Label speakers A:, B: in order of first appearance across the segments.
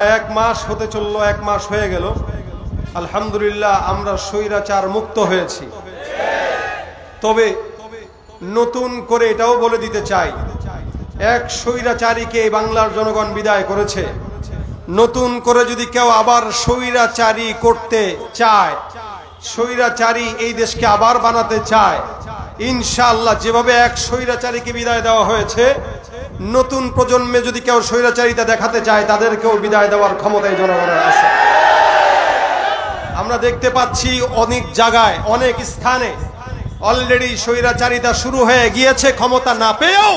A: এক মাস হতে চললো, এক মাস হয়ে গেল। আলহামদুলিল্লাহ আমরা স্বৈরাচার মুক্ত হয়েছি। তবে নতুন করে এটাও বলে দিতে চাই, এক স্বৈরাচারীকে বাংলার জনগণ বিদায় করেছে। নতুন করে যদি কেউ আবার স্বৈরাচারী করতে চায়, স্বৈরাচারী এই দেশকে আবার বানাতে চায়, ইনশাআল্লাহ যেভাবে এক স্বৈরাচারীকে বিদায় দেওয়া হয়েছে, নতুন প্রজন্মে যদি কেউ স্বৈরাচারিতা দেখাতে চায় তাদেরকেও বিদায় দেওয়ার ক্ষমতা এই জনগণের আছে। আমরা দেখতে পাচ্ছি অনেক জায়গায়, অনেক স্থানে অলরেডি স্বৈরাচারিতা শুরু হয়ে গিয়েছে ক্ষমতা না পেয়েও।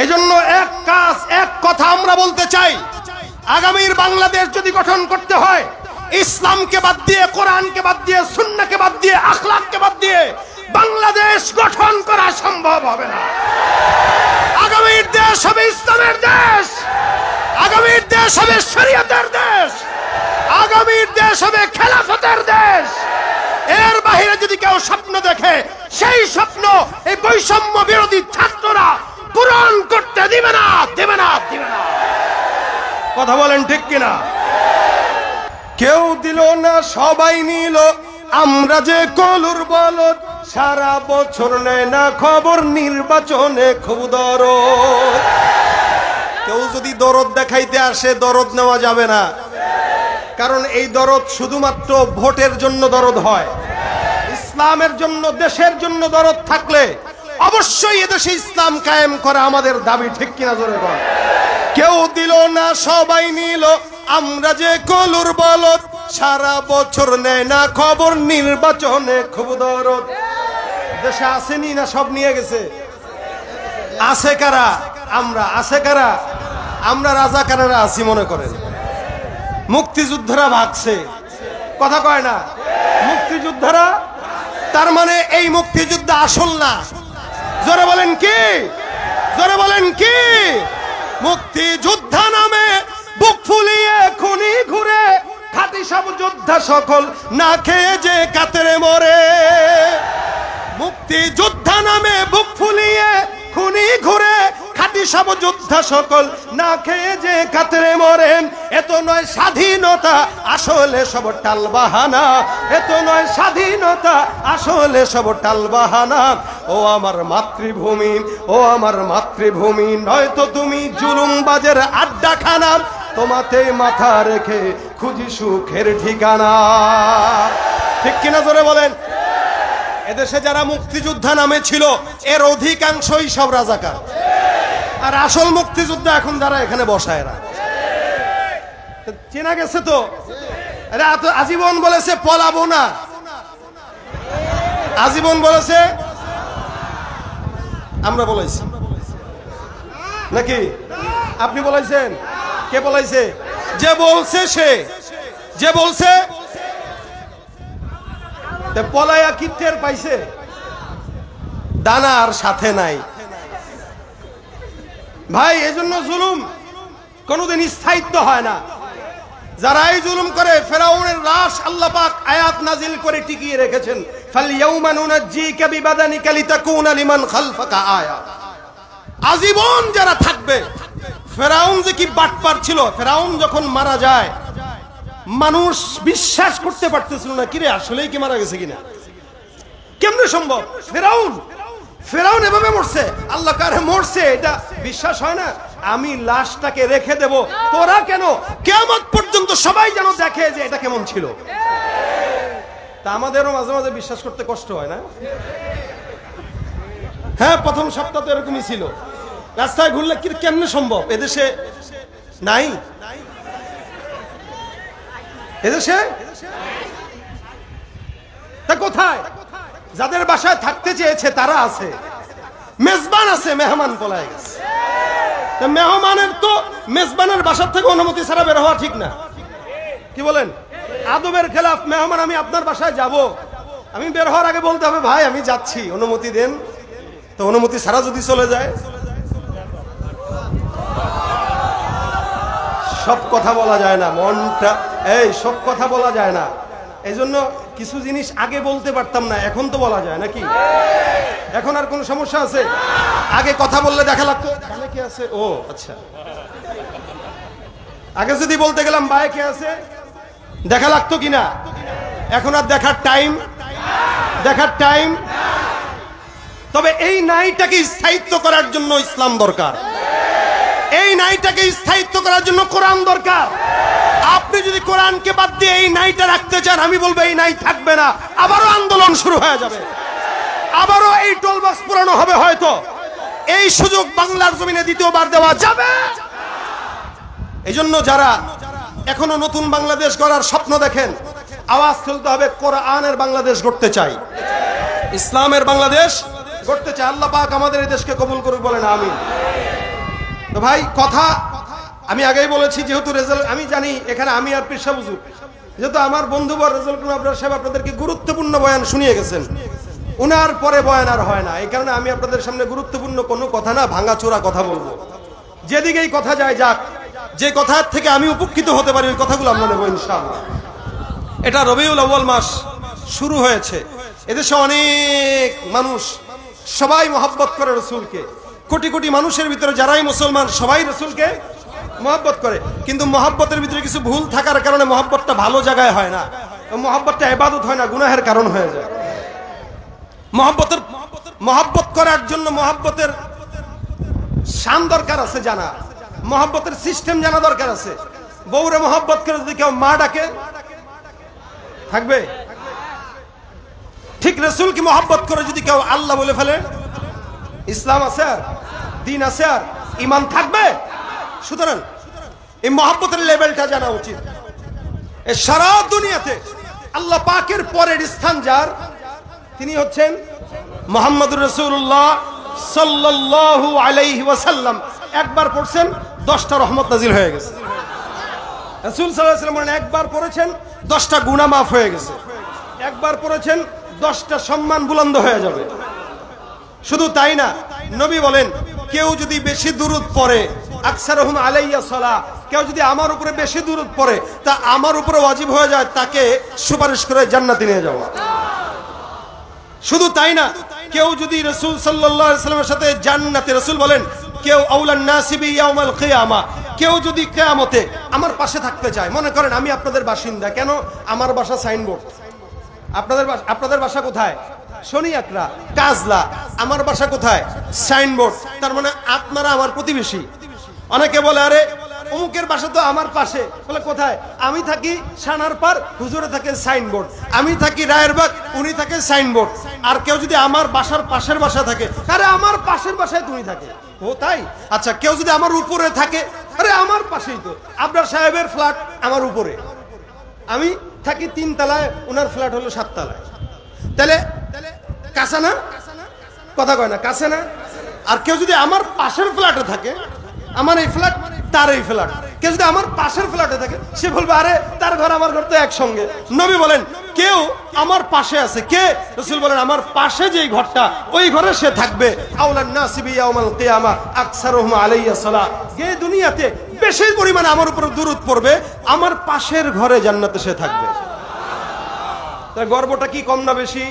A: এজন্য এক কাজ, এক কথা আমরা বলতে চাই, আগামীর বাংলাদেশ যদি গঠন করতে হয়, ইসলামকে বাদ দিয়ে, কোরআনকে বাদ দিয়ে, সুন্নাহকে বাদ দিয়ে, আখলাককে বাদ দিয়ে বাংলাদেশ গঠন করা সম্ভব হবে না। আগামীর দেশ হবে ইসলামের দেশ, আগামীর দেশ হবে শরীয়তের দেশ, আগামীর দেশ হবে খেলাফতের দেশ। এর বাইরে যদি কেউ স্বপ্ন দেখে, সেই স্বপ্ন এই বৈষম্য বিরোধী ছাত্ররা পূরণ করতে দিবে না, দিবে না, দিবে না। কথা বলেন ঠিক কিনা? কেউ দিল না, সবাই নিল, আমরা যে কলুর বলদ, সারা বছর নেয় না খবর, নির্বাচনে খুব দরদ। কেউ যদি দরদ দেখাইতে আসে, দরদ নেওয়া যাবে না, কারণ এই দরদ শুধুমাত্র ভোটের জন্য দরদ হয়। ইসলামের জন্য, দেশের জন্য দরদ থাকলে অবশ্যই এদেশে ইসলাম কায়েম করা আমাদের দাবি, ঠিক কিনা জোরে বল। কেউ দিল না, সবাই নিল, আমরা যে কলুর বলদ, সারা বছর নেয় না খবর, নির্বাচনে খুব দরদ। দেশে আসেনি না সব নিয়ে গেছে? আছে কারা? আমরা। আছে কারা? আমরা রাজাকারেরা আছি মনে করেন। মুক্তিযোদ্ধারা ভাগছে, কথা কয় না? মুক্তিযোদ্ধারা, তার মানে এই মুক্তিযুদ্ধ আসল না। জোরে বলেন কি? জোরে বলেন কি? মুক্তিযোদ্ধা নামে বুক ফুলিয়ে খুনি ঘুরে, খাঁটি সব যোদ্ধা সকল না খেয়ে যে কাতরে মরে। মুক্তিযোদ্ধা নামে বুক ফুলিয়ে খুনি ঘুরে, খাঁটি সব যোদ্ধা সকল না খেয়ে যে কাতরে মরে। এত নয় স্বাধীনতা, আসলে সব টালবাহানা। এত নয় স্বাধীনতা, আসলে সব টালবাহানা। ও আমার মাতৃভূমি, ও আমার মাতৃভূমি, নয়তো তুমি জুলুমবাজের আড্ডাখানা। তোমাতে মাথা রেখে খুঁজি সুখের ঠিকানা। ঠিক কিনা জোরে বলেন? এদেশে যারা মুক্তিযোদ্ধা নামে ছিল, এর অধিকাংশই সব রাজাকার। আর আসল মুক্তিযোদ্ধা এখন যারা এখানে বসায়, এরা চেনা গেছে তো। আজীবন বলেছে পলাবো না, আজীবন বলেছে। আমরা বলেছি নাকি? আপনি বলেছেন? কে বলেছে? যে বলছে সে, যে বলছে। পলায়া কি টের পাইছে? দানার সাথে নাই ভাই। এজন্য জুলুম কোনোদিন স্থায়িত্ব হয় না। যারা এই জুলুম করে, ফেরাউনের লাশ আল্লাহ পাক আয়াত নাজিল করে টিকিয়ে রেখেছেন, ফালইয়াউমা নুনাজ্জিকা বিবাদানিকা লিতাকুনা লিমান খালফাকা আয়া। আজীবন যারা থাকবে। ফেরাউন যে কি বাটপার ছিল, ফেরাউন যখন মারা যায় মানুষ বিশ্বাস করতে পারতেছিল না, কিরে আসলেই কি মারা গেছে কিনা, কেমনে সম্ভব? ফেরাউন, ফেরাউন এভাবে মরছে, আল্লাহ কারে মরছে এটা বিশ্বাস হয় না। আমি লাশটাকে রেখে দেব, তোরা কেন? কিয়ামত পর্যন্ত সবাই যেন দেখে যে এটা কেমন ছিল। তা আমাদেরও মাঝে মাঝে বিশ্বাস করতে কষ্ট হয় না? হ্যাঁ, প্রথম সপ্তাহ তো এরকমই ছিল। রাস্তায় ঘুরলে কি কেমনে সম্ভব? এদেশে নাই, এদেশে তা কোথায়? যাদের বাসায় থাকতে চেয়েছে তারা আছে, মেজবান আছে, মেহমান পলায় গেছে। মেহমানের তো, মেজবানের বাসার থেকে অনুমতি ছাড়া বের হওয়া ঠিক না, কি বলেন? আদবের খেলাফ। মেহমান, আমি আপনার বাসায় যাব, আমি বের হওয়ার আগে বলতে হবে ভাই আমি যাচ্ছি, অনুমতি দেন। তো অনুমতি ছাড়া যদি চলে যায়, সব কথা বলা যায় না, মনটা, এই সব কথা বলা যায় না। এই জন্য কিছু জিনিস আগে বলতে পারতাম না, এখন তো বলা যায় নাকি? এখন আর কোন সমস্যা আছে? আগে কথা বললে দেখা লাগতো কানে কি আছে, ও আচ্ছা আগে যদি বলতে গেলাম ভাই কে আছে, দেখা লাগতো কিনা? এখন আর দেখার টাইম। তবে এই নাইটাকে স্থায়িত্ব করার জন্য ইসলাম দরকার, এই নাইটাকে স্থায়িত্ব করার জন্য কোরআন দরকার। আপনি যদি কোরআনকে বাদ দিয়ে এই নাইটা রাখতে চান, আমি বলবো এই নাই থাকবে না, আবারও আন্দোলন শুরু হয়ে যাবে, আবারও এই টোল বক্স পুরানো হবে। হয়তো এই সুযোগ বাংলার জমিনে দ্বিতীয়বার দেওয়া যাবে। এই জন্য যারা এখনো নতুন বাংলাদেশ গড়ার স্বপ্ন দেখেন, আওয়াজ তুলতে হবে, কোরআনের বাংলাদেশ গড়তে চাই, ইসলামের বাংলাদেশ গড়তে চাই। আল্লাহ পাক আমাদের এই দেশকে কবুল করুক, বলেন আমিন। তো ভাই কথা আমি আগেই বলেছি, যেহেতু রেজাল্ট আমি জানি এখানে আমি আর পেশা বুঝু, যেহেতু আমার বন্ধুবর রেজাল্ট আবরার সাহেব আপনাদেরকে গুরুত্বপূর্ণ বয়ান শুনিয়ে গেছেন, উনার পরে বয়ান আর হয় না। এই কারণে আমি আপনাদের সামনে গুরুত্বপূর্ণ কোনো কথা না, ভাঙাচোরা কথা বলবো। যেদিকেই কথা যায় যাক, যে কথার থেকে আমি উপকৃত হতে পারি ওই কথাগুলো আমরা নেবো ইনশাআল্লাহ। এটা রবিউল আউয়াল মাস শুরু হয়েছে, এদেশে অনেক মানুষ সবাই মহব্বত করে রসুলকে। কোটি কোটি মানুষের ভিতরে যারাই মুসলমান সবাই রসুলকে মহব্বত করে, কিন্তু মহব্বতের ভিতরে কিছু ভুল থাকার কারণে মহব্বতটা ভালো জায়গায় হয় না, মহব্বতটা ইবাদত হয় না, গুনাহের কারণ হয়ে যায়। মহব্বত করার জন্য মহব্বতের শান দরকার আছে জানা, মহব্বতের সিস্টেম জানা দরকার আছে। বউরে মহব্বত করে যদি কেউ মা ডাকে থাকবে? ঠিক রাসূলকে মহব্বত করে যদি কেউ আল্লাহ বলে ফেলে, ইসলাম আছে আর দ্বীন আছে আর ঈমান থাকবে? সুতরাং এই মহব্বতের লেভেলটা জানা উচিত। এই সারা দুনিয়াতে আল্লাহ পাকের পরের স্থান যার, তিনি হচ্ছেন মুহাম্মদুর রাসূলুল্লাহ সাল্লাল্লাহু আলাইহি ওয়াসাল্লাম। একবার পড়ছেন 10টা রহমত নাজিল হয়ে গেছে। রাসূল সাল্লাল্লাহু আলাইহি ওয়াসাল্লাম একবার পড়েছেন 10টা গুনাহ মাফ হয়ে গেছে, একবার পড়েছেন 10টা সম্মান বুলন্দ হয়ে যাবে। শুধু তাই না, নবী বলেন কেউ যদি বেশি দুরূদ পড়ে, আকসারুহুম আলাইয়া সালাহ, কেউ যদি আমার উপরে বেশি দুরূদ পড়ে তা আমার উপরে ওয়াজিব হয়ে যায় তাকে সুপারিশ করে জান্নাতে নিয়ে যাওয়া। শুধু তাই না, কেউ যদি রাসূল সাল্লাল্লাহু আলাইহি ওয়াসাল্লামের সাথে জান্নাতে, রাসূল বলেন কেউ আউলান নাসিবি ইয়াউমাল কিয়ামা, কেউ যদি কিয়ামতে আমার পাশে থাকতে চায়, মনে করেন আমি আপনাদের বাসিন্দা, কেন আমার বাসা সাইনবোর্ড, আপনাদের বাসা কোথায়? শনিয়াকড়া, কাজলা, আমার বাসা কোথায়? সাইনবোর্ড। তার মানে আপনারা আমার প্রতিবেশী। অনেকে বলে আরে অমুকের বাসা তো আমার পাশে, বলে কোথায়? আমি থাকি সানারপাড়, হুজুরে থাকে সাইনবোর্ড। আমি থাকি রায়েরবাগ, উনি থাকে সাইনবোর্ড। আর কেউ যদি আমার বাসার পাশের বাসা থাকে, আরে আমার পাশের বাসায় তুমি থাকে। ও তাই? আচ্ছা, কেউ যদি আমার উপরে থাকে, আরে আমার পাশেই তো আবরার সাহেবের ফ্ল্যাট আমার উপরে, আমি থাকি 3 তলায়, ওনার ফ্ল্যাট হলো 7 তলায়। তাহলে কাছে না? কথা কয় না, কাছে না? আর কেউ যদি আমার পাশের ফ্ল্যাটে থাকে, আমার এই ফ্ল্যাট তার এই ফ্ল্যাট, কেউ যদি আমার পাশের ফ্ল্যাটে থাকে, সে বলবে আরে তার ঘর আমার ঘর তো একসঙ্গে। নবী বলেন কেউ আমার পাশে আছে, কে? রাসূল বলেন আমার পাশে যেই ঘরটা, ওই ঘরে সে থাকবে। আউলান নাসিবি ইয়াউমাল কিয়ামা আকসারুহুম আলাইয়া সালাহ, যে দুনিয়াতে বেশি পরিমাণে আমার উপর দুরূদ পড়বে, আমার পাশের ঘরে জান্নাতে সে থাকবে। তাই গর্বটা কি কম না বেশি?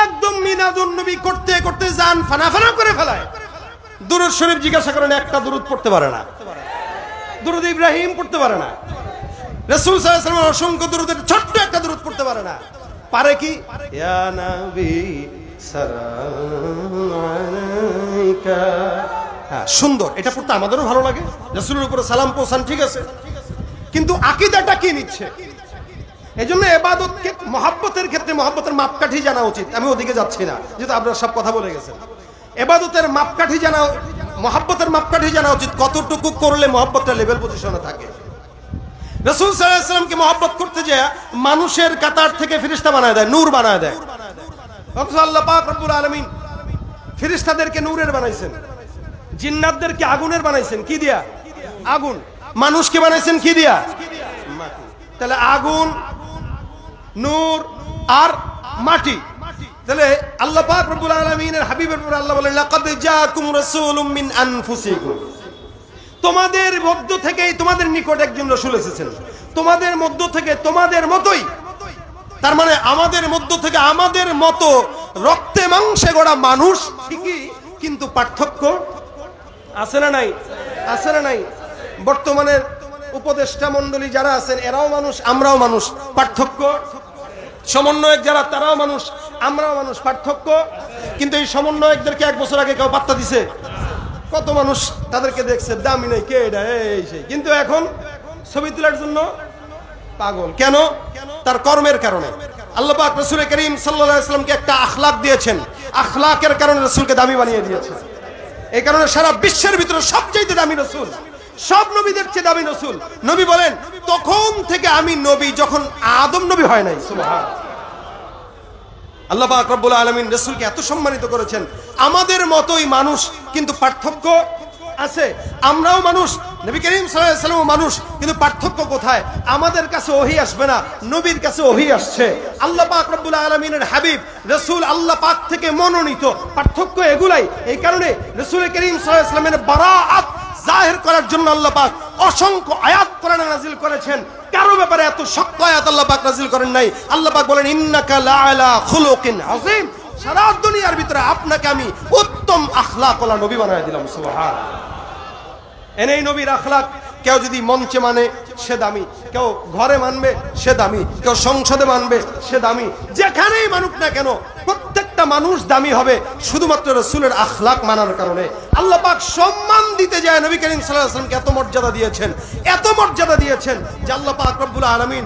A: একদম মিলাদুন নবী করতে করতে জান ফানা ফানা করে ফেলায়। দুরূদ শরীফ জিজ্ঞাসা করেন, একটা দুরূদ পড়তে পারে না, দুরূদ ইব্রাহিম পড়তে পারে না, রাসূল সাল্লাল্লাহু আলাইহি ওয়াসাল্লাম অসংখ্য দুরূদের ছোট্ট একটা দুরূদ পড়তে পারে না। পারে কি? ইয়া নবী সালাম আলাইকা। হ্যাঁ, সুন্দর, এটা পড়তে আমাদেরও ভালো লাগে, রাসূলের উপরে সালাম পৌঁছান, ঠিক আছে, কিন্তু আকীদাটা কি নিচ্ছে? এজন্য ইবাদতকে মহব্বতের ক্ষেত্রে মহব্বতের মাপকাঠি জানা উচিত। আমি ওদিকে যাচ্ছি না, যেহেতু আপনারা সব কথা বলে গেছেন। ইবাদতের মাপকাঠি জানা, মহব্বতের মাপকাঠি জানা উচিত, কতটুকু করলে মহব্বতের লেভেল পজিশনে থাকে। রাসূল সাল্লাল্লাহু আলাইহি ওয়াসাল্লামকে মহব্বত করতে যায় মানুষের কাতার থেকে ফেরেশতা বানায় দেয়, নূর বানায় দেয়। অথচ আল্লাহ পাক রব্বুল আলামিন ফেরেশতাদেরকে নূরের বানাইছেন, জিন্নাতদেরকে আগুনের বানাইছেন। কি দিয়া? আগুন। মানুষকে বানাইছেন কি দিয়া? মাটি। তাহলে আগুন, নূর আর মাটি। তাহলে আল্লাহ পাক রব্বুল আলামিনের হাবিবের উপর আল্লাহ বলেন লাকাদ জাআকুম রাসূলুম মিন আনফুসিকুম, তোমাদের মধ্য থেকেই তোমাদের নিকট একজন রাসূল এসেছেন, তোমাদের মধ্য থেকে তোমাদের মতোই। তার মানে আমাদের মধ্য থেকে আমাদের মতো রক্তে মাংসে গড়া মানুষ ঠিকই, কিন্তু পার্থক্য আছে না নাই? আছে না নাই? বর্তমানের উপদেষ্টা মণ্ডলী যারা আছেন এরাও মানুষ, আমরাও মানুষ, পার্থক্য। সমন্বয়ক যারা তারাও মানুষ, আমরাও মানুষ, পার্থক্য। কিন্তু এই সমন্বয়কদেরকে 1 বছর আগে কেউ পাত্তা দিছে? কত মানুষ তাদেরকে দেখছে, দামি নাই, কে এটা, এই সেই। কিন্তু এখন ছবি তোলার জন্য পাগল। কেন? তার কর্মের কারণে। আল্লাহ পাক রাসূল করিম সাল্লাল্লাহু আলাইহি ওয়াসাল্লামকে একটা আখলাক দিয়েছেন, আখলাকের কারণে রাসূলকে দামি বানিয়ে দিয়েছেন। এই কারণে সারা বিশ্বের ভিতরে সবচেয়ে দামি রাসূল, সব নবীদের চেয়ে দামি রাসূল। নবী বলেন, তখন থেকে আমি নবী যখন আদম নবী হয় নাই। সুবহানাল্লাহ। আল্লাহ পাক রব্বুল আলামিন রাসূলকে এত সম্মানিত করেছেন। আমাদের মতোই মানুষ, কিন্তু পার্থক্য আছে। আমরাও মানুষ, নবী করিম সাল্লাল্লাহু আলাইহি ওয়াসাল্লাম মানুষ, কিন্তু পার্থক্য কোথায়? আমাদের কাছে ওহী আসবে না, নবীর কাছে ওহী আসছে। আল্লাহ পাক রব্বুল আলামিনের হাবিব রাসূল আল্লাহ পাক থেকে মনোনীত। পার্থক্য এগুলাই। এই কারণে রাসূল করিম সাল্লাল্লাহু আলাইহি ওয়াসাল্লামের বারাআত জাহির করার জন্য আল্লাহ পাক অসংখ্য আয়াত কোরআনে নাযিল করেছেন। কারো ব্যাপারে এত শক্ত আয়াত আল্লাহ পাক নাযিল করেন নাই। আল্লাহ পাক বলেন, ইন্নাকা লাআলা খুলুকিন আযীম। সারা দুনিয়ার ভিতরে আপনাকে আমি উত্তম আখলাকওয়ালা নবী বানায় দিলাম। সুবহানাল্লাহ। এনেই নবীর আখলাক কেউ যদি মঞ্চে মানে সে দামি, কেউ ঘরে মানবে সে দামি, কেউ সংসদে মানবে সে দামি। যেখানেই মানুক না কেন প্রত্যেকটা মানুষ দামি হবে শুধুমাত্র রাসূলের আখলাক মানার কারণে। আল্লাহ পাক সম্মান দিতে যায় নবী করিম সাল্লাল্লাহু আলাইহি ওয়াসাল্লামকে এত মর্যাদা দিয়েছেন, এত মর্যাদা দিয়েছেন যে আল্লাহ পাক রব্বুল আলামিন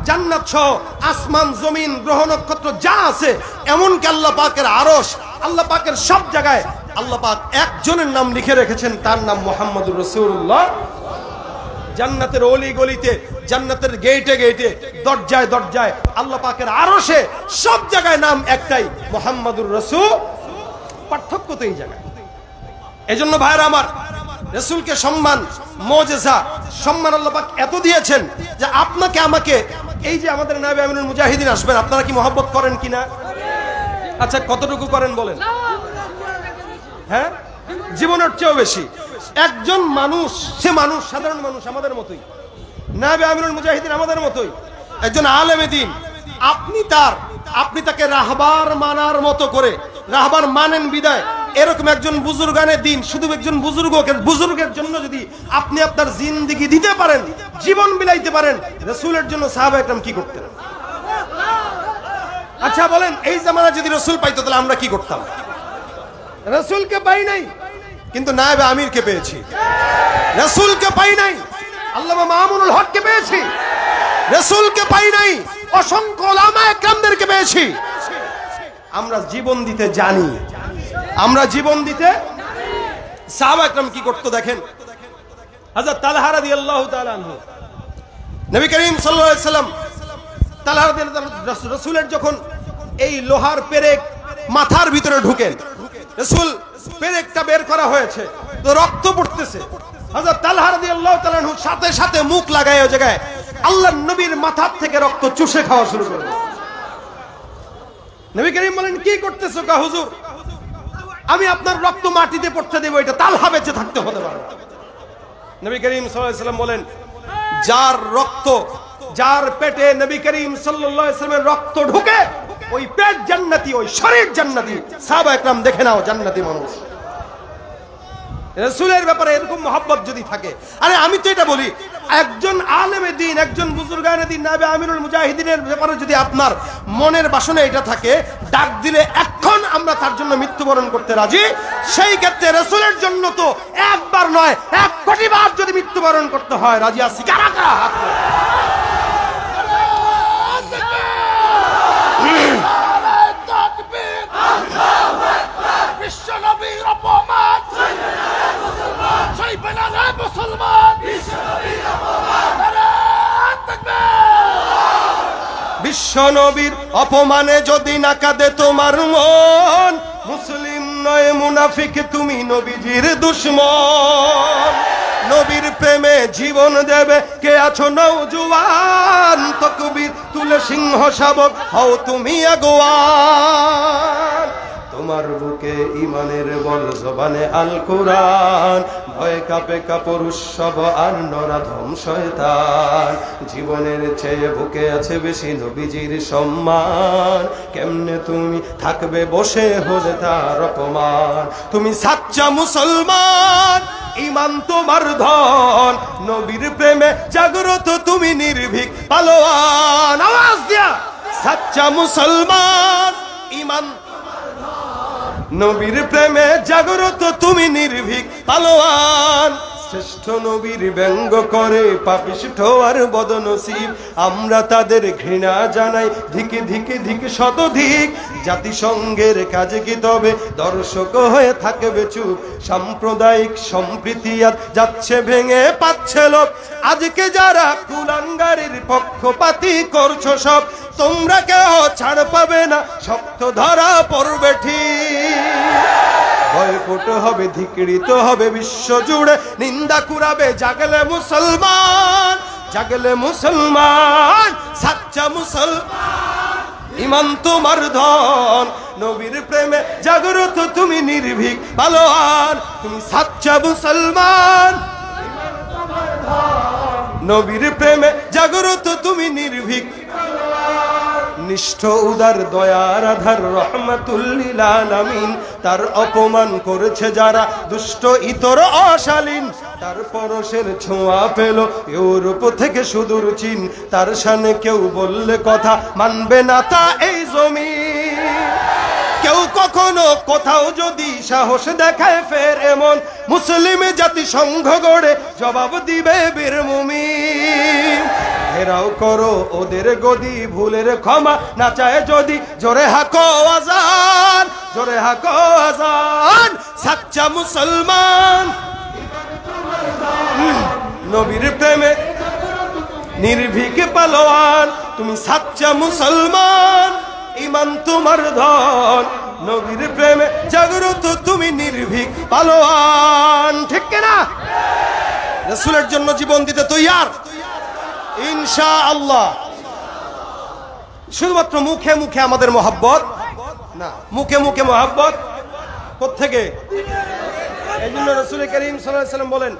A: জান্নাত সহ আসমান, জমিন, গ্রহ নক্ষত্র যা আছে, এমনকি আল্লাহ পাকের আরশ, আল্লাহ পাকের সব জায়গায় আল্লাহ পাক একজনের নাম লিখে রেখেছেন, তার নাম মুহাম্মদুর রাসূলুল্লাহ। জান্নাতের অলি গলিতে, জান্নাতের গেটে গেটে, দরজায় দরজায়, আল্লাহ পাকের আরশে, সব জায়গায় নাম একটাই, মুহাম্মদুর রাসূল। পার্থক্য তো এই জায়গায়। এজন্য ভাইরা আমার, রাসূলকে সম্মান, মুজিজা, সম্মান আল্লাহ পাক এত দিয়েছেন যে আপনাকে আমাকে, এই যে আমাদের নায়েবে আমিনুল মুজাহিদিন আসবেন, আপনারা কি মহব্বত করেন কিনা? আচ্ছা, কতটুকু করেন বলেন? হ্যাঁ, জীবনের চেয়েও বেশি। একজন মানুষ, সে মানুষ, সাধারণ মানুষ, আমাদের মতোই। নায়েবে আমিনুল মুজাহিদিন আমাদের মতোই, একজন আলেমে দ্বীন। আপনি তাকে রাহবার মানার মতো করে, রাহবার মানেন বিদায় এরকম একজন বুজুর্গানে দ্বীন, শুধু একজন বুজুর্গের জন্য যদি আপনি আপনার জিন্দেগি দিতে পারেন, জীবন বিলাইতে পারেন, রাসূলের জন্য সাহাবা একরাম কি করতেন? আচ্ছা বলেন, এই জামানা যদি রাসূল পাইতো তাহলে আমরা কি করতাম? রাসূলকে পাই নাই, কিন্তু নায়েবে আমিরকে পেয়েছি। রাসূলকে পাই নাই, আল্লামা মামুনুল হককে পেয়েছি। রাসূলকে পাই নাই, অসংখ্য উলামায়ে কেরামদেরকে পেয়েছি। আমরা জীবন দিতে জানি, আমরা জীবন দিতে। সাহাবা একরাম কি করতো দেখেন। হযরত তালহা রাদিয়াল্লাহু তাআলা আনহু, নবী করিম সাল্লাল্লাহু আলাইহি সাল্লাম, তালহা রাদিয়াল্লাহু তাআলা, রাসূলের যখন এই লোহার পেরেক মাথার ভিতরে ঢুকেন, রাসূল পেরেকটা বের করা হয়েছে, তো রক্ত পড়তেছে। হযরত তালহা রাদিয়াল্লাহু তাআলা আনহু সাথে সাথে মুখ লাগায় ওই জায়গায়, আল্লাহর নবীর মাথার থেকে রক্ত চুষে খাওয়া শুরু করলেন। নবী করিম বলেন, কি করতেছো? কা হুজুর, আমি আপনার রক্ত মাটিতে পড়তে দেব, এটা তালহা বেঁচে থাকতে হতে পারে। নবী করিম সাল্লাল্লাহু আলাইহি ওয়াসাল্লাম বলেন, যার রক্ত, যার পেটে নবী করিম সাল্লাল্লাহু আলাইহি ওয়াসাল্লামের রক্ত ঢুকে, ওই পেট জান্নাতি, ওই শরীর জান্নাতি। সাহাবা একরাম দেখে নাও, জান্নাতি মানুষ। রাসূলের ব্যাপারে এরকম মহব্বত যদি থাকে, আরে আমি তো এটা বলি, একজন আলেমে দ্বীন, একজন বুজুর্গানে দ্বীন, নায়েবে আমিরুল মুজাহিদিনের ব্যাপারে যদি আপনার মনের বাসনা এটা থাকে, ডাক দিলে এখন আমরা তার জন্য মৃত্যুবরণ করতে রাজি। সেই ক্ষেত্রে রাসূলের জন্য তো একবার নয়, 1 কোটি বার যদি মৃত্যুবরণ করতে হয়, রাজি আছি কারা কারা? হাত বিশ্ব নবীর অপমানে যদি না কাঁদে তোমার মন, মুসলিম নয় মুনাফিক, তুমি নবীজির দুশমন। নবীর প্রেমে জীবন দেবে কে আছো নওজোয়ান, তাকবীর তুলে সিংহ শাবক হও তুমি আগুয়ান। তোমার বুকে ইমানের বল, জবানে আল কোরআন, ভয়ে কাঁপে কাপুরুষ সব আর নরাধম শয়তান। জীবনের চেয়ে বুকে আছে বেশি নবীজির সম্মান, কেমনে তুমি থাকবে বসে হলে তার অপমান? তুমি সাচ্চা মুসলমান, ইমান তোমার ধন, নবীর প্রেমে জাগ্রত তুমি নির্ভীক পালোয়ান। আওয়াজ দিয়া সাচ্চা মুসলমান, ইমান নবীর প্রেমে জাগ্রত তুমি নির্ভীক পালোয়ান। শ্রেষ্ঠ নবীর ব্যঙ্গ করে পাপিষ্ঠ আর বদনসিব, আমরা তাদের ঘৃণা জানাই ধিকে ধিকে ধিকে শতধিক। জাতিসংঘের কাজে কি তবে দর্শক হয়ে থাকবে চুপ? সাম্প্রদায়িক সম্প্রীতি আর যাচ্ছে ভেঙে পাচ্ছে লোক। আজকে যারা কুলাঙ্গারের পক্ষপাতী করছো সব, তোমরা কেউ ছাড় পাবে না, শক্ত ধরা পড়বে ঠিক। বয়কট হবে, ধিকৃত হবে বিশ্ব জুড়ে, নিন্দা কুড়াবে জাগলে মুসলমান, জাগলে মুসলমান, সাচ্চা মুসলমান। ইমান তোমার ধন, নবীর প্রেমে জাগ্রত তুমি নির্ভীক পালোয়ান। তুমি সাচ্চা মুসলমান, নবীর প্রেমে জাগ্রত তুমি নির্ভীক। নিষ্ঠ উদার দয়ার আধার রহমাতুল লিল আলামিন, তার অপমান করেছে যারা দুষ্ট ইতর অশালীন। তার পরশের ছোঁয়া পেল ইউরোপ থেকে সুদূর চীন, তার শানে কেউ বললে কথা মানবে না তা এই জমিন। কেউ কখনো কোথাও যদি সাহস দেখায় ফের এমন, মুসলিম জাতি সংঘ গড়ে জবাব দিবে বীর মুমিন। ঘেরাও করো ওদের গদি, ভুলের ক্ষমা না চায় যদি, জোরে হাকো আজান, জোরে হাকো আজান। সাচ্চা মুসলমান, নবীর প্রেমে নির্ভীক পালোয়ান। তুমি সাচ্চা মুসলমান, ইমান তোমার ধন, নবীর প্রেমে জাগ্রত তুমি নির্ভীক পালোয়ান। ঠিক কিনা? রাসূলের জন্য জীবন দিতে তৈয়ার ইনশাআল্লাহ। শুধুমাত্র মুখে মুখে আমাদের মহব্বত না, মুখে মুখে মহব্বত কোত্থেকে? এই জন্য রাসূল করিম সাল্লাল্লাহু আলাইহি ওয়াসাল্লাম বলেন,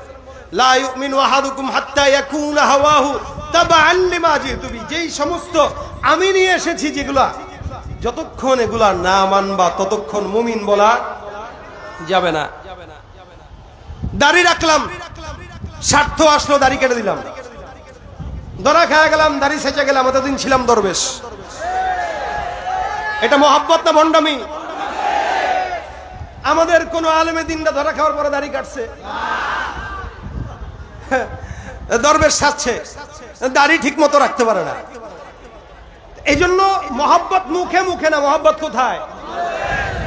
A: লা ইউমিনু আহাদুকুম হাত্তা ইয়াকুনা হাওয়াহু তাবাআন লিমা জিতু বি। যেই সমস্ত আমি নিয়ে এসেছি যেগুলা, যতক্ষণ এগুলা না মানবা ততক্ষণ মুমিন বলা যাবে না। দাড়ি রাখলাম, স্বার্থ আসলো দাড়ি কেটে দিলাম, ধরা খাওয়া গেলাম, দাড়ি সেচে গেলাম, এতদিন ছিলাম দরবেশ। এটা মহব্বত না ভণ্ডামি? আমাদের কোন আলেমে দিনটা ধরা খাওয়ার পরে দাড়ি কাটছে, দরবেশ সাজছে, দাড়ি ঠিক মতো রাখতে পারে না। এই জন্য মহব্বত মুখে মুখে না, মহব্বত কোথায়?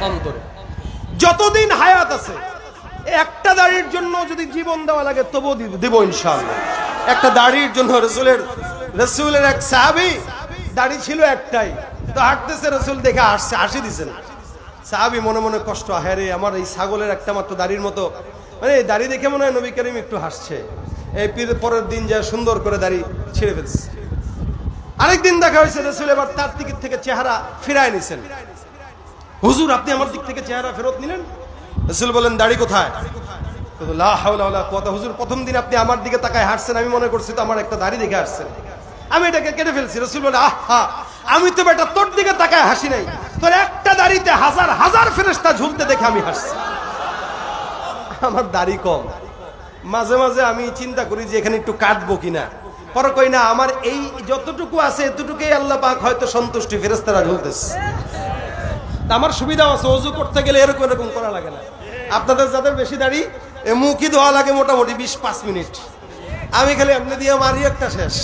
A: অন্তরে। যতদিন হায়াত আছে, একটা দাড়ির জন্য যদি জীবন দেওয়া লাগে তবুও দেব ইনশাআল্লাহ। একটা দাড়ির জন্য রসুলের এক সাহাবী, দাড়ি ছিল একটাই, তো হাঁটতেছে, রসুল দেখে হাসি দিছেন। সাহাবী মনে মনে কষ্ট, আহারে আমার এই ছাগলের একটা মাত্র দাড়ির মতো, মানে দাড়ি দেখে মনে হয় নবী করিম একটু হাসছে। এই পরের দিন যা সুন্দর করে দাড়ি ছিঁড়ে ফেলছে। আরেকদিন দেখা হয়েছে, রসুল এবার তার দিক থেকে চেহারা ফিরায় নিছেন। হুজুর আপনি আমার দিক থেকে চেহারা ফেরত নিলেন? রসুল বলেন, দাড়ি কোথায়? লা হাওলা ওয়ালা কুওয়াতা। হুজুর প্রথম দিন আপনি আমার দিকে তাকায় হাসছেন, আমি মনে করছি তো আমার একটা দাড়ি দেখে হাসছেন, আমি এটাকে কেটে ফেলছি। রসুল বলে, আহা আমি তো বেটা তোর দিকে তাকায় হাসি নাই, তোর একটা দাড়িতে হাজার হাজার ফেরেশতা ঝুলতে দেখে আমি হাসছি। আমার দাড়ি কম, মাঝে মাঝে আমি চিন্তা করি যে এখানে একটু কাটবো কিনা, পরে কই না, আমার এই যতটুকু আছে এতটুকুই আল্লাহ পাক হয়তো সন্তুষ্টি, ফেরেশতারা ঝুলতেছে। আমার সুবিধা আছে, ওযু করতে গেলে এরকম এরকম করা লাগে না। আপনাদের যাদের বেশি দাড়ি, মুখই ধোয়া লাগে মোটামুটি 20-5 মিনিট, আমি খালি এমনি দিয়ে মারি একটা শেষ।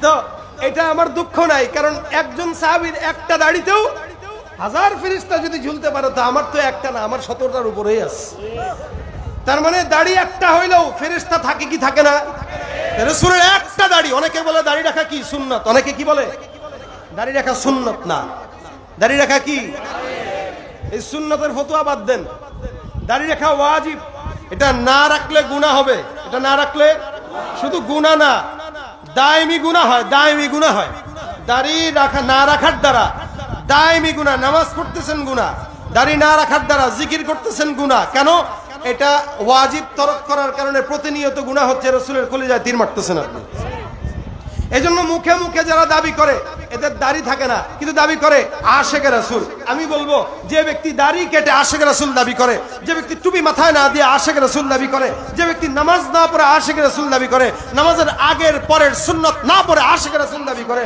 A: তো এটা আমার দুঃখ নাই, কারণ একজন সাহাবীর একটা দাড়িতেও হাজার ফেরেশতা যদি ঝুলতে পারে, তো আমার তো একটা না, আমার 17টার উপরেই আছে। তার মানে দাড়ি একটা হইলেও ফেরেশতা থাকে কি থাকে না? রাসূলের একটা দাড়ি। অনেকে বলে দাড়ি রাখা কি সুন্নাত, অনেকে কি বলে দাড়ি রাখা সুন্নাত না, দাড়ি রাখা কি? এই সুন্নাতের ফতোয়া বাদ দেন, দাড়ি রাখা ওয়াজিব। এটা না রাখলে গুনাহ হবে, এটা না রাখলে শুধু গুনাহ না, দায়মি গুনাহ হয়, দায়মি গুনাহ হয়। দাড়ি রাখা না রাখার দ্বারা দায়মি গুনাহ, নামাজ পড়তেছেন গুনাহ, দাড়ি না রাখার দ্বারা জিকির করতেছেন গুনাহ। কেন? এটা ওয়াজিব তরক করার কারণে প্রতিনিয়ত গুনাহ হচ্ছে, রাসূলের কলিজায় তীর মারতেছেন আপনি। এজন্য মুখে মুখে যারা দাবি করে এদের দাড়ি থাকে না, কিন্তু দাবি করে আশেকে রাসূল। আমি বলবো যে ব্যক্তি দাড়ি কেটে আশেকে রাসূল দাবি করে, যে ব্যক্তি টুপি মাথায় না দিয়ে আশেকে রাসূল দাবি করে, যে ব্যক্তি নামাজ না পড়ে আশেকে রাসূল দাবি করে, নামাজের আগের পরের সুন্নত না পড়ে আশেকে রাসূল দাবি করে,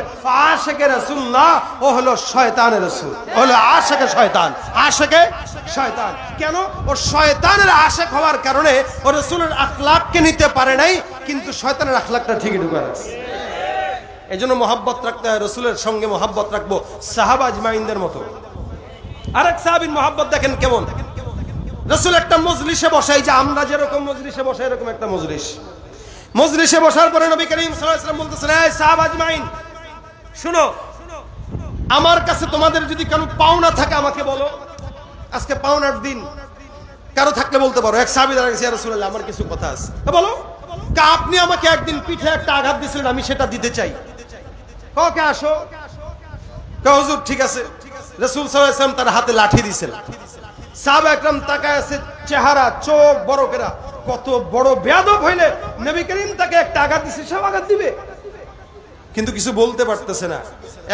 A: আশেকে রাসূল না, ও হলো শয়তানের রাসূল, ও হলো আশেকে শয়তান, আশেকে শয়তান। কেন? ও শয়তানের আশেক হওয়ার কারণে ও রাসূলের আখলাককে নিতে পারে নাই, কিন্তু শয়তানের আখলাকটা ঠিকই ঢুকে রাখছে। এই জন্য মহাব্বত রাখতে হয়, রসুলের সঙ্গে মহাব্বত রাখবো সাহাবা আজমাইনদের মতো। আরেক সাহাবীর মহাব্বত দেখেন কেমন। রসুল একটা মজলিসে বসাই, যে আমরা যেরকম মজলিসে বসাই এরকম একটা মজলিসে বসার পরে নবী করিম সাল্লাল্লাহু আলাইহি ওয়াসাল্লাম বলতেছেন, এই সাহাবা আজমাইন শুনো, আমার কাছে তোমাদের যদি কোনো পাওনা থাকে আমাকে বলো। আজকে পাওনার দিন, কারো থাকলে বলতে পারো। এক সাহাবী দাঁড়িয়ে গেছে, ইয়া রাসূলুল্লাহ আমার কিছু কথা আছে। বলো। আপনি আমাকে একদিন পিঠে একটা আঘাত দিয়েছিলেন, আমি সেটা দিতে চাই। কে আসো। হুজুর ঠিক আছে। রাসূল সাল্লাল্লাহু আলাইহি ওয়াসাল্লাম তার হাতে লাঠি দিয়েছেন। সাহাবা একরাম তাকায় আছে, চেহারা চোখ বড় কেরা, কত বড় বেয়াদব হইলে নবী করিম তাকে একটা আঘাত দিয়েছে, সব আঘাত দিবে, কিন্তু কিছু বলতে পারতেছে না।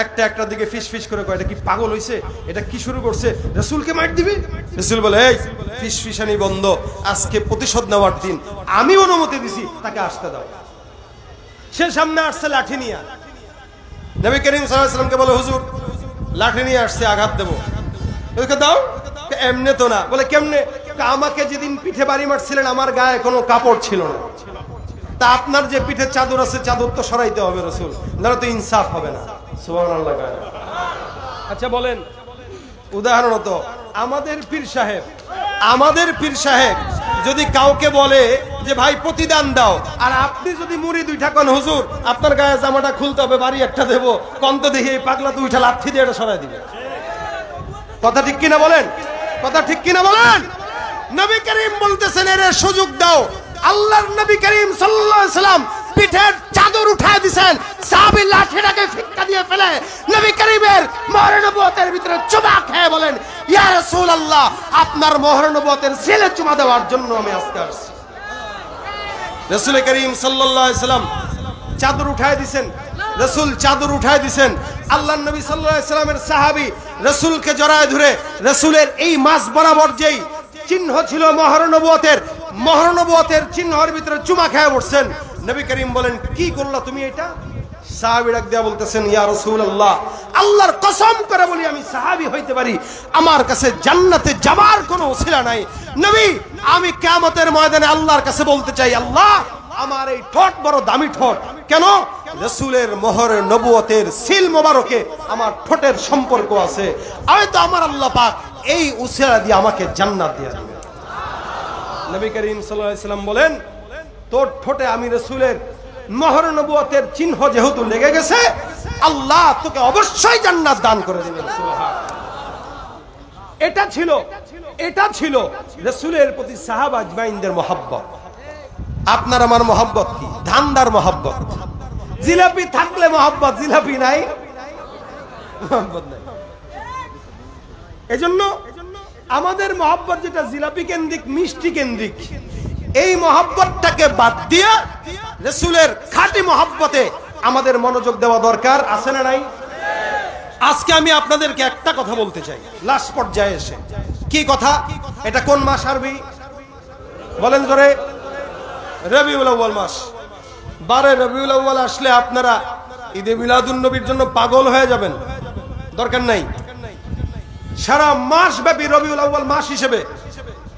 A: একটা দিকে ফিস ফিস করে কয়, এটা কি পাগল হইছে, এটা কি শুরু করছে, রাসূলকে মার দিবে। রাসূল বলে, এই ফিস ফিসানি বন্ধ, আজকে প্রতিশোধ নেওয়ার দিন, আমি অনুমতি দিছি, তাকে আসতে দাও। সে সামনে আসছে লাঠি নিয়ে। নবী করিম সাল্লাল্লাহু আলাইহি ওয়াসাল্লামকে বলে, হুজুর লাঠি নিয়ে আসছে, আঘাত দেবো। ওকে দাও। এমনে তো না। বলে কেমনে? আমাকে যেদিন পিঠে বাড়ি মারছিলেন আমার গায়ে কোনো কাপড় ছিল না, তা আপনার যে পিঠে চাদর আছে চাদর তো সরাইতে হবে রাসূল, নাহলে তো ইনসাফ হবে না। সুবহানাল্লাহ। আচ্ছা বলেন, উদাহরণত আমাদের পীর সাহেব যদি কাউকে বলে যে ভাই প্রতিদান দাও, আর আপনি যদি মুড়ি দুইটা কোন, হুজুর আপনার গায়ে জামাটা খুলতে হবে, বাড়ি একটা দেবো, কন্ত দেখি এই পাগলা দুইটা লাঠি দিয়ে এটা সরাই দিবে। কথা ঠিক কিনা বলেন? কথা ঠিক কিনা বলেন? নবী করিম বলতেছেন, এর সুযোগ দাও। আল্লাহর নবী করিম সাল্লাল্লাহু আলাইহি ওয়াসাল্লাম পিঠের চাদর উঠায় দিবেন, সাহাবী লাঠিটাকে ফিক্কা দিয়ে ফেলে নবী করিমের মোহর নবুয়তের ভিতরে চুমা খেয়ে বলেন, ইয়া রাসূলুল্লাহ আপনার মোহর নবুয়তের ছেলে চুমা দেওয়ার জন্য আমি আজকে আসছি। রাসূল করিম সাল্লাল্লাহু আলাইহি ওয়াসাল্লাম চাদর উঠায় দিবেন, রাসূল চাদর উঠায় দিবেন। আল্লাহর নবী সাল্লাল্লাহু আলাইহি ওয়াসাল্লামের সাহাবী রাসূলকে জড়ায় ধরে রাসূলের এই মাস বরাবর যেই চিহ্ন ছিল মোহর নবুয়তের চিহ্নের ভিতরে চুমা খেয়ে বসছেন। নবী করিম বলেন, কি করলা তুমি এটা? সাহাবী ডাক দিয়া বলতেছেন, ইয়া রাসূলুল্লাহ আল্লাহর কসম করে বলি আমি সাহাবী হইতে পারি, আমার কাছে জান্নাতে যাবার কোনো ওসিলা নাই। নবী আমি কিয়ামতের ময়দানে আল্লাহর কাছে বলতে চাই, আল্লাহ আমার এই ঠোঁট বড় দামি ঠোঁট, কেন? রাসূলের মোহর নবুয়তের সিল মোবারকে আমার ঠোঁটের সম্পর্ক আছে, হয়তো আমার আল্লাহ পাক এই উসিলা দিয়ে আমাকে জান্নাত দিয়ে দিবেন। নবী করিম সাল্লাল্লাহু আলাইহি ওয়াসাল্লাম বলেন, তোর ঠোঁটে আমি রাসূলের মোহর নবুয়তের চিহ্ন যেহেতু লেগে গেছে, আল্লাহ তোকে অবশ্যই জান্নাত দান করে দিবেন। সুবহানাল্লাহ। এটা ছিল রাসূলের প্রতি সাহাবা আজমাইনদের মহব্বত। আপনার আমার মহব্বত কি? ধান্দার মহব্বত। জিলাপি থাকলে মহব্বত, জিলাপি নাই মহব্বত নাই। এজন্য আমাদের মহব্বত যেটা জিলাপি কেন্দ্রিক, মিষ্টি কেন্দ্রিক, এই মহব্বতটাকে বাদ দিয়ে রাসূলের খাঁটি মহব্বতে আমাদের মনোযোগ দেওয়া দরকার, আছে না নাই? আজকে আমি আপনাদেরকে একটা কথা বলতে চাই লাস্ট পর্যায়ে এসে। কি কথা? এটা কোন মাস আরবি বলেন জোরে? রবিউল আউয়াল মাস। 12 রবিউল আউয়াল আসলে আপনারা ঈদে মিলাদুন নবীর জন্য পাগল হয়ে যাবেন, দরকার নাই। সারা মাস ব্যাপী রবিউল আউয়াল মাস হিসেবে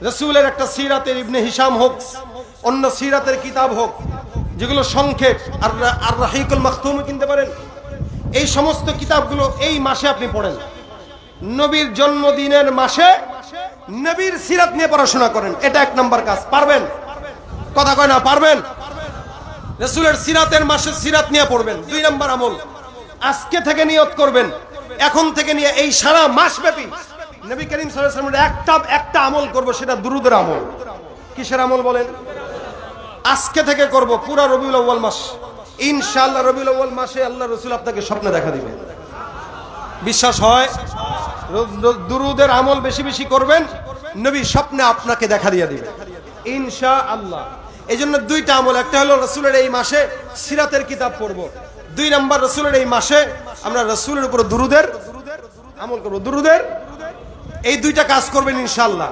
A: রাসূলের একটা সিরাতের ইবনে হিশাম হোক, অন্য সিরাতের কিতাব হোক, যেগুলো সংক্ষেপ, আর রাহিকুল মাখতুম কিনতে পারেন, এই সমস্ত কিতাবগুলো এই মাসে আপনি পড়েন। নবীর জন্মদিনের মাসে নবীর সিরাত নিয়ে পড়াশোনা করেন, এটা 1 নম্বর কাজ। পারবেন? কথা কয় না, পারবেন? রাসূলের সিরাতের মাসে সিরাত নিয়ে পড়বেন। 2 নম্বর আমল, আজকে থেকে নিয়ত করবেন, এখন থেকে নিয়ে এই সারা মাস ব্যাপী নবী করিম সাল্লাল্লাহু আলাইহি ওয়াসাল্লামের একটা আমল করব, সেটা দুরূদের আমল। কিসের আমল বলেন? আজকে থেকে করব পুরা রবিউল আউয়াল মাস। ইনশাআল্লাহ রবিউল আউয়াল মাসে আল্লাহ রাসূল আপনাকে স্বপ্নে দেখা দিবেন। বিশ্বাস হয়? দুরূদের আমল বেশি বেশি করবেন, নবী স্বপ্নে আপনাকে দেখা দিয়ে দিবেন ইনশাআল্লাহ। এই জন্য 2টা আমল, একটা হলো রাসূলের এই মাসে সিরাতের কিতাব পড়ব, 2 নাম্বার রাসূলের এই মাসে আমরা রাসূলের উপর দুরুদের আমল করব। দুরুদের এই দুইটা কাজ করবেন ইনশাআল্লাহ।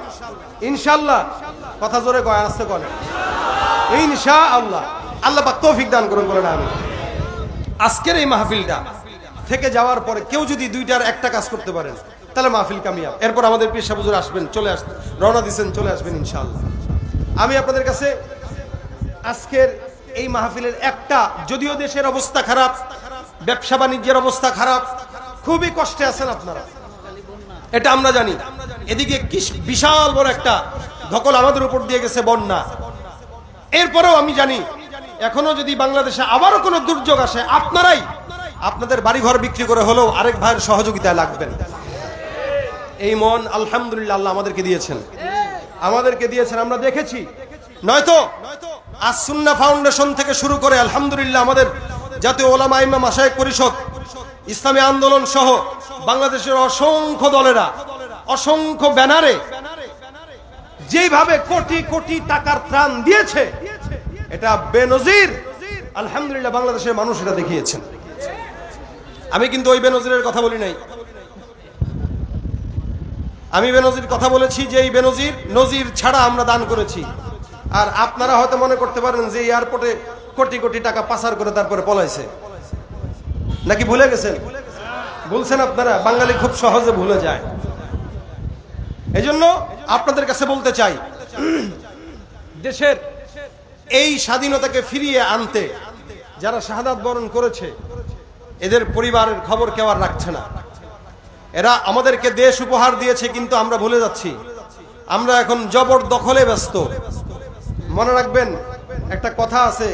A: ইনশাআল্লাহ, কথা জোরে কয়, আস্তে কয়, ইনশাআল্লাহ। আল্লাহ পাক তৌফিক দান করুন, বলেন আমিন। আজকের এই মাহফিলটা থেকে যাওয়ার পরে কেউ যদি দুইটার একটা কাজ করতে পারেন তাহলে মাহফিল কামিয়াব। এরপর আমাদের পীর সাহেব হুজুর আসবেন, চলে আসবেন, রওনা দিচ্ছেন, চলে আসবেন ইনশাআল্লাহ। আমি আপনাদের কাছে আজকের এই মাহফিলের একটা, যদিও দেশের অবস্থা খারাপ, ব্যবসা বাণিজ্যের অবস্থা খারাপ, খুবই কষ্টে আছেন আপনারা, এটা আমরা জানি। এদিকে কি বিশাল বড় একটা ধকল আমাদের উপর দিয়ে গেছে, বন্যা। এরপরেও আমি জানি এখনো যদি বাংলাদেশে আবারও কোনো দুর্যোগ আসে, আপনারাই আপনাদের বাড়িঘর বিক্রি করে হলেও আরেক ভাইয়ের সহযোগিতায় লাগবেন। এই মন আলহামদুলিল্লাহ আল্লাহ আমাদেরকে দিয়েছেন, আমরা দেখেছি। নয়তো আজ সুন্নাহ ফাউন্ডেশন থেকে শুরু করে আলহামদুলিল্লাহ আমাদের জাতীয় ওলামা ইমাম মাশায়েখ পরিষদ, ইসলামী আন্দোলন সহ বাংলাদেশের অসংখ্য দলেরা, অসংখ্য ব্যানারে যেভাবে কোটি কোটি টাকার ত্রাণ দিয়েছে, এটা বেনজির। আলহামদুলিল্লাহ বাংলাদেশের মানুষ এটা দেখিয়েছেন। আমি কিন্তু ওই বেনজিরের কথা বলি নাই, আমি বেনজির কথা বলেছি যে এই বেনজির নজির ছাড়া আমরা দান করেছি। আর আপনারা হয়তো মনে করতে পারেন যে এয়ারপোর্টে কোটি কোটি টাকা পাচার করে তারপরে পলাইছে, নাকি ভুলে গেছেন? বলছেন আপনারা, বাঙালি খুব সহজে ভুলে যায়। এজন্য আপনাদের কাছে বলতে চাই, দেশের এই স্বাধীনতাকে ফিরিয়ে আনতে যারা শাহাদাত বরণ করেছে, এদের পরিবারের খবর কেউ আর রাখছে না। এরা আমাদেরকে দেশ উপহার দিয়েছে, কিন্তু আমরা ভুলে যাচ্ছি। আমরা এখন জবরদখলে ব্যস্ত। মনে রাখবেন, একটা কথা আছে,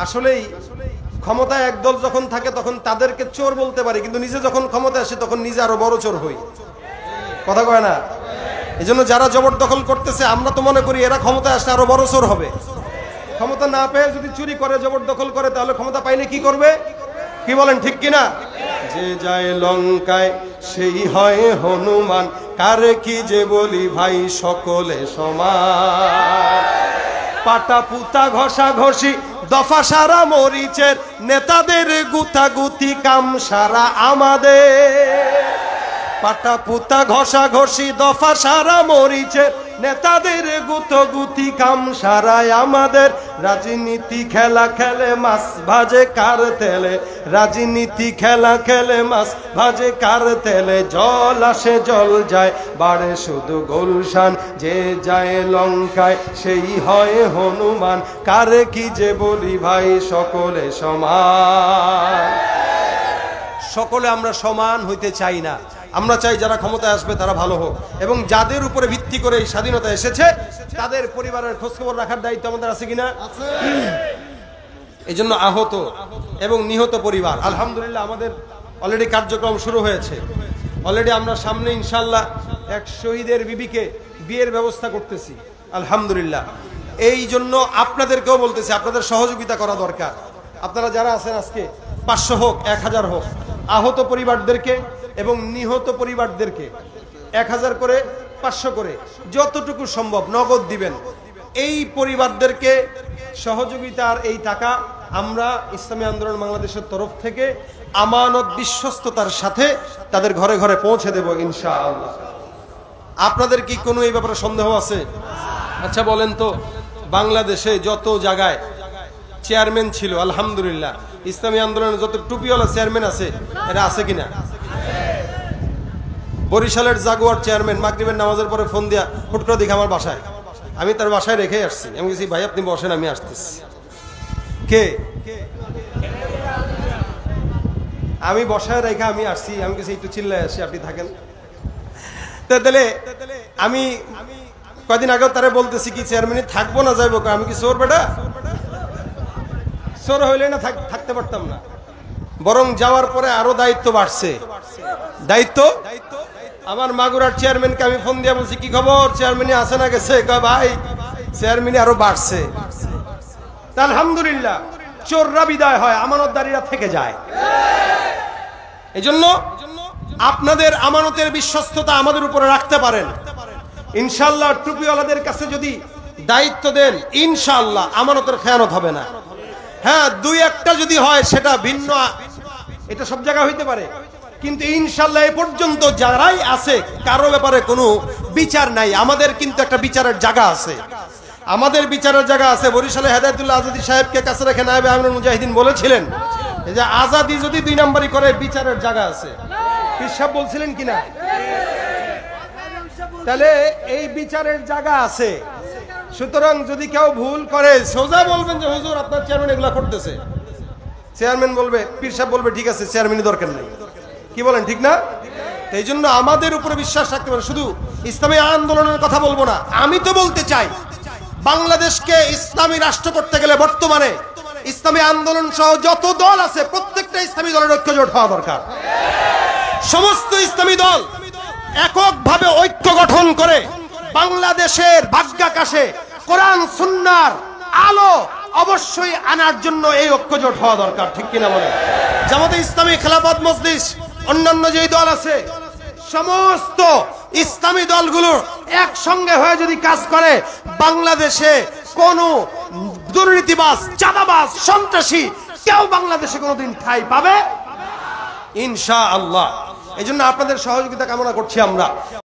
A: আসলেই ক্ষমতায় একদল যখন থাকে তখন তাদেরকে চোর বলতে পারি, কিন্তু নিজে যখন ক্ষমতায় আসে তখন নিজে আরো বড় চোর হই। কথা কয় না? এই জন্য যারা জবরদখল করতেছে, আমরা তো মনে করি এরা ক্ষমতায় আসলে আরো বড় চোর হবে। ক্ষমতা না পেয়ে যদি চুরি করে, জবরদখল করে, তাহলে ক্ষমতা পাইলে কি করবে? কি বলেন, ঠিক কিনা? যে যায় লঙ্কায় সেই হয় হনুমান, কারে কি যে বলি ভাই সকলে সমান। পাটা পুতা ঘষা ঘষি দফা সারা মরিচের, নেতাদের গুতাগুতি কাম সারা আমাদের। পাটা পুতা ঘষা ঘষি দফা সারা মরিচের, নেতাদের গুতগুতি কাম সারায় আমাদের। রাজনীতি খেলা খেলে মাছ ভাজে কার তেলে, রাজনীতি খেলা খেলে মাছ ভাজে কার তেলে। জল আসে জল যায়, বাড়ে শুধু গুলশান। যে যায় লঙ্কায় সেই হয় হনুমান, কারে কি যে বলি ভাই সকলে সমান। সকলে আমরা সমান হইতে চাই না, আমরা চাই যারা ক্ষমতায় আসবে তারা ভালো হোক, এবং যাদের উপরে ভিত্তি করে এই স্বাধীনতা এসেছে তাদের পরিবারের খোঁজখবর রাখার দায়িত্ব আমাদের আছে কিনা? এই জন্য আহত এবং নিহত পরিবার, আলহামদুলিল্লাহ আমাদের অলরেডি কার্যক্রম শুরু হয়েছে। অলরেডি আমরা সামনে ইনশাল্লাহ এক শহীদের বিবিকে বিয়ের ব্যবস্থা করতেছি, আলহামদুলিল্লাহ। এই জন্য আপনাদেরকেও বলতেছি, আপনাদের সহযোগিতা করা দরকার। আপনারা যারা আছেন আজকে 500 হোক 1000 হোক, আহত পরিবারদেরকে এবং নিহত পরিবারদেরকে 1000 করে 500 করে যতটুকু সম্ভব নগদ দিবেন। এই পরিবারদেরকে সহযোগিতার এই টাকা আমরা ইসলামী আন্দোলন বাংলাদেশের তরফ থেকে আমানত বিশ্বস্ততার সাথে তাদের ঘরে ঘরে পৌঁছে দেব ইনশাআল্লাহ। আপনাদের কি কোনো এই ব্যাপারে সন্দেহ আছে? আচ্ছা বলেন তো, বাংলাদেশে যত জায়গায় চেয়ারম্যান ছিল, আলহামদুলিল্লাহ ইসলামী আন্দোলনের যত টুপিওয়ালা চেয়ারম্যান আছে, এরা আছে কিনা? বরিশালের জাগুয়ার চেয়ারম্যান মাগরিবের নামাজের পরে ফোন দিয়া হুট করে দেখে আমার বাসায়, আমি তার বাসায় রেখে আসছি। আমি বলছি ভাই আপনি বসেন, আমি আসতেছি। কে? আমি বসায় রেখে আমি আসছি, আমি কিছু একটু চিল্লায় আসি, আপনি থাকেন। তাহলে আমি কয়দিন আগেও তারা বলতেছি কি চেয়ারম্যানই থাকবো না যাইবো, আমি কি চোর বেটা? চোর হইলে না থাকতে পারতাম না, বরং যাওয়ার পরে আরো দায়িত্ব বাড়ছে। দায়িত্ব আমার মাগুরার চেয়ারম্যানকে আমি ফোন দিয়ে বলছি কি খবর, চেয়ারম্যানই আছে না গেছে? ভাই চেয়ারম্যানই আরো বাড়ছে। আলহামদুলিল্লাহ চোররা বিদায় হয়, আমানতদারীরা থেকে যায়। এজন্য আপনাদের আমানতের বিশ্বস্ততা আমাদের উপরে রাখতে পারেন ইনশাআল্লাহ। টুপিওয়ালাদের কাছে যদি দায়িত্ব দেন ইনশাআল্লাহ আমানতের খেয়ানত হবে না। হ্যাঁ দুই একটা যদি হয় সেটা ভিন্ন, এটা সব জায়গায় হইতে পারে, কিন্তু ইনশাল্লাহ এ পর্যন্ত যারাই আছে কারো ব্যাপারে কোনো বিচার নাই। আমাদের কিন্তু একটা বিচারের জায়গা আছে, আমাদের বিচারের জায়গা আছে। বরিশালে হেদায়েতুল্লাহ আজাদী সাহেবকে কাছে রেখে নায়েবে আমিনুল মুজাহিদিন বলেছিলেন যে আজাদি যদি 2 নম্বরই করে বিচারের জায়গা আছে। পীর সাহেব বলছিলেন কিনা? তাহলে এই বিচারের জায়গা আছে। সুতরাং যদি কেউ ভুল করে সোজা বলবেন যে হুজুর আপনার চেয়ারম্যান এগুলা করতেছে, চেয়ারম্যান বলবে, পীর সাহেব বলবে ঠিক আছে চেয়ারম্যানই দরকার নেই। কি বলেন, ঠিক না? এই জন্য আমাদের উপরে বিশ্বাস রাখতে পারে। শুধু ইসলামী আন্দোলনের কথা বলবো না, আমি তো বলতে চাই বাংলাদেশকে ইসলামী রাষ্ট্র করতে গেলে বর্তমানে ইসলামী আন্দোলন সহ যত দল আছে প্রত্যেকটা ইসলামী দলের ঐক্যজোট হওয়া দরকার। সমস্ত ইসলামী দল এককভাবে ঐক্য গঠন করে বাংলাদেশের ভাগ্যাকাশে কোরআন সুন্নাহর আলো অবশ্যই আনার জন্য এই ঐক্যজোট হওয়া দরকার, ঠিক কিনা বলেন? জামাতে ইসলামী, খেলাফত মজলিস, অন্যান্য যেই দল আছে সমস্ত ইসলামী দলগুলো একসঙ্গে হয়ে যদি কাজ করে বাংলাদেশে কোন দুর্নীতিবাজ, চাঁদাবাজ, সন্ত্রাসী কেউ বাংলাদেশে কোনোদিন ঠাঁই পাবে ইনশাআল্লাহ। এই জন্য আপনাদের সহযোগিতা কামনা করছি আমরা।